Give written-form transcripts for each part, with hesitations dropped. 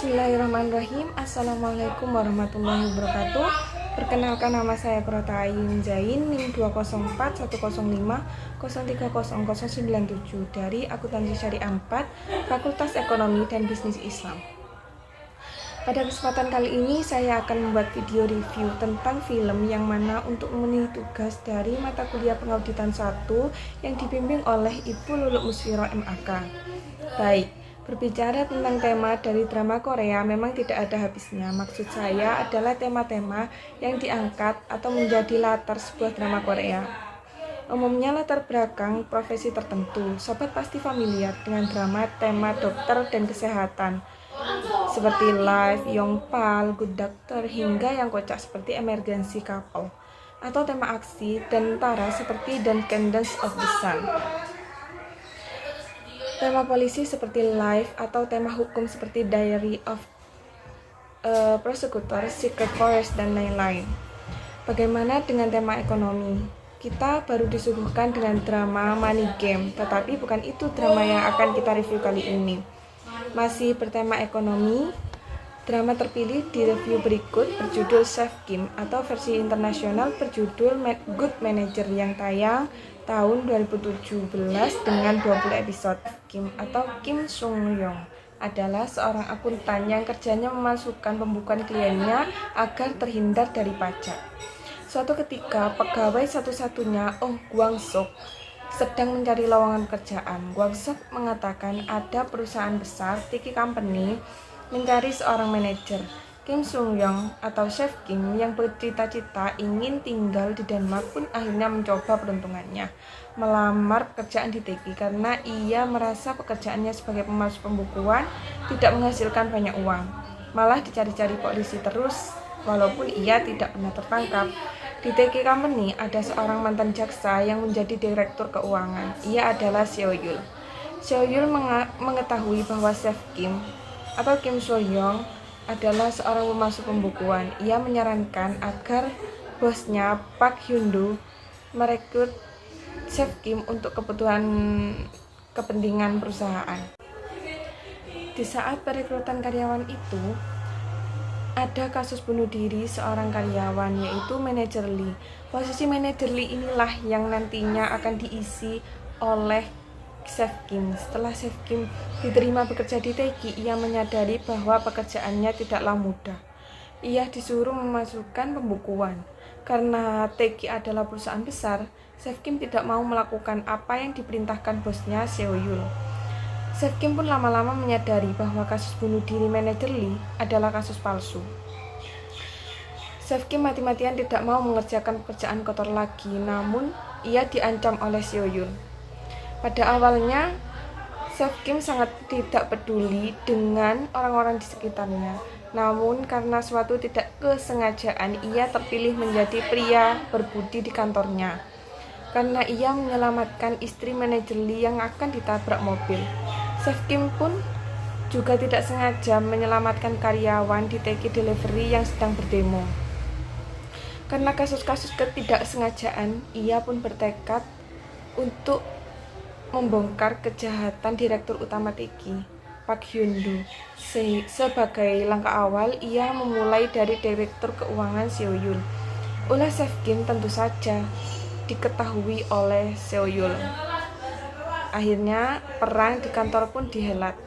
Bismillahirrahmanirrahim. Assalamualaikum warahmatullahi wabarakatuh. Perkenalkan, nama saya Qurrata Ayun Zain, NIM 2041050300097 dari Akuntansi Syariah 4, Fakultas Ekonomi dan Bisnis Islam. Pada kesempatan kali ini saya akan membuat video review tentang film yang mana untuk memenuhi tugas dari mata kuliah pengauditan 1 yang dibimbing oleh Ibu Luluk Musfiro MAK. Baik, berbicara tentang tema dari drama Korea memang tidak ada habisnya. Maksud saya adalah tema-tema yang diangkat atau menjadi latar sebuah drama Korea. Umumnya latar belakang profesi tertentu. Sobat pasti familiar dengan drama tema dokter dan kesehatan, seperti Life, Yongpal, Good Doctor, hingga yang kocak seperti Emergency Couple, atau tema aksi dan tentara seperti Descendants of the Sun. Tema polisi seperti Life atau tema hukum seperti Diary of a Prosecutor, Secret Forest, dan lain-lain. Bagaimana dengan tema ekonomi? Kita baru disuguhkan dengan drama Money Game, tetapi bukan itu drama yang akan kita review kali ini. Masih bertema ekonomi, drama terpilih di review berikut berjudul Chef Kim atau versi internasional berjudul Good Manager yang tayang tahun 2017 dengan 20 episode. Kim atau Kim Sung Yong adalah seorang akuntan yang kerjanya memasukkan pembukuan kliennya agar terhindar dari pajak. Suatu ketika, pegawai satu-satunya Oh Gwang Sok sedang mencari lowongan pekerjaan. Gwang Sok mengatakan ada perusahaan besar, Tiki Company, mencari seorang manajer. Kim Sung Yong atau Chef Kim yang bercita-cita ingin tinggal di Denmark pun akhirnya mencoba peruntungannya melamar pekerjaan di Tiki karena ia merasa pekerjaannya sebagai pemalsu pembukuan tidak menghasilkan banyak uang. Malah dicari-cari polisi terus walaupun ia tidak pernah tertangkap. Di Tiki Company ada seorang mantan jaksa yang menjadi direktur keuangan. Ia adalah Seo Yul. Seo Yul mengetahui bahwa Chef Kim atau Kim Soo Young adalah seorang pemalsu pembukuan. Ia menyarankan agar bosnya Park Hyun Do merekrut Chef Kim untuk kepentingan perusahaan. Di saat perekrutan karyawan itu, ada kasus bunuh diri seorang karyawan, yaitu manajer Lee. Posisi manajer Lee inilah yang nantinya akan diisi oleh Chef Kim. Setelah Chef Kim diterima bekerja di Teki, ia menyadari bahwa pekerjaannya tidaklah mudah. Ia disuruh memasukkan pembukuan. Karena Teki adalah perusahaan besar, Chef Kim tidak mau melakukan apa yang diperintahkan bosnya Seo Yul. Chef Kim pun lama-lama menyadari bahwa kasus bunuh diri manajer Lee adalah kasus palsu. Chef Kim mati-matian tidak mau mengerjakan pekerjaan kotor lagi, namun ia diancam oleh Seo Yul. Pada awalnya, Chef Kim sangat tidak peduli dengan orang-orang di sekitarnya. Namun karena suatu tidak kesengajaan, ia terpilih menjadi pria berbudi di kantornya. Karena ia menyelamatkan istri manajer Lee yang akan ditabrak mobil. Chef Kim pun juga tidak sengaja menyelamatkan karyawan di Teki Delivery yang sedang berdemo. Karena kasus-kasus ketidaksengajaan, ia pun bertekad untuk membongkar kejahatan direktur utama Teki, Park Hyun Do. Sebagai langkah awal, ia memulai dari direktur keuangan Seo Yul. Ulah Chef Kim tentu saja diketahui oleh Seo Yul. Akhirnya, perang di kantor pun dihelat.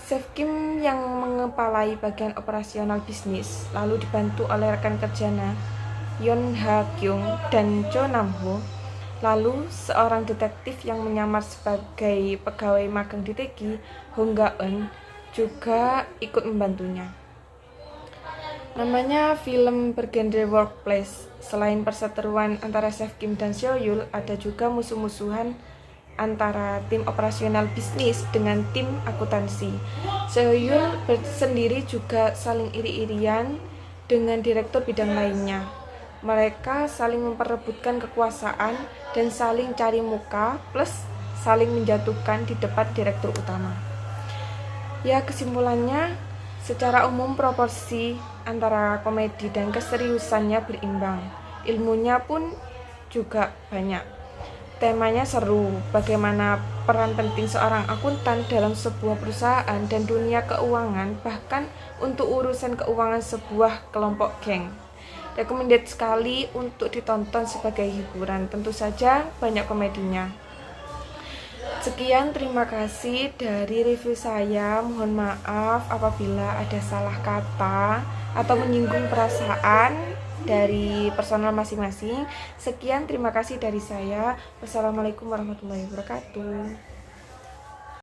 Chef Kim yang mengepalai bagian operasional bisnis, lalu dibantu oleh rekan kerjanya Yeon Ha Kyung dan Cho Nam Ho. Lalu, seorang detektif yang menyamar sebagai pegawai magang di Teki, Hong Ga-eun, juga ikut membantunya. Namanya film bergenre workplace. Selain perseteruan antara Chef Kim dan Seo Yul, ada juga musuh-musuhan antara tim operasional bisnis dengan tim akuntansi. Seo Yul sendiri juga saling iri-irian dengan direktur bidang lainnya. Mereka saling memperebutkan kekuasaan dan saling cari muka plus saling menjatuhkan di depan direktur utama. Ya, kesimpulannya, secara umum proporsi antara komedi dan keseriusannya berimbang. Ilmunya pun juga banyak. Temanya seru, bagaimana peran penting seorang akuntan dalam sebuah perusahaan dan dunia keuangan, bahkan untuk urusan keuangan sebuah kelompok geng. Recommended sekali untuk ditonton sebagai hiburan, tentu saja banyak komedinya. Sekian, terima kasih dari review saya. Mohon maaf apabila ada salah kata atau menyinggung perasaan dari personal masing-masing. Sekian, terima kasih dari saya. Wassalamualaikum warahmatullahi wabarakatuh.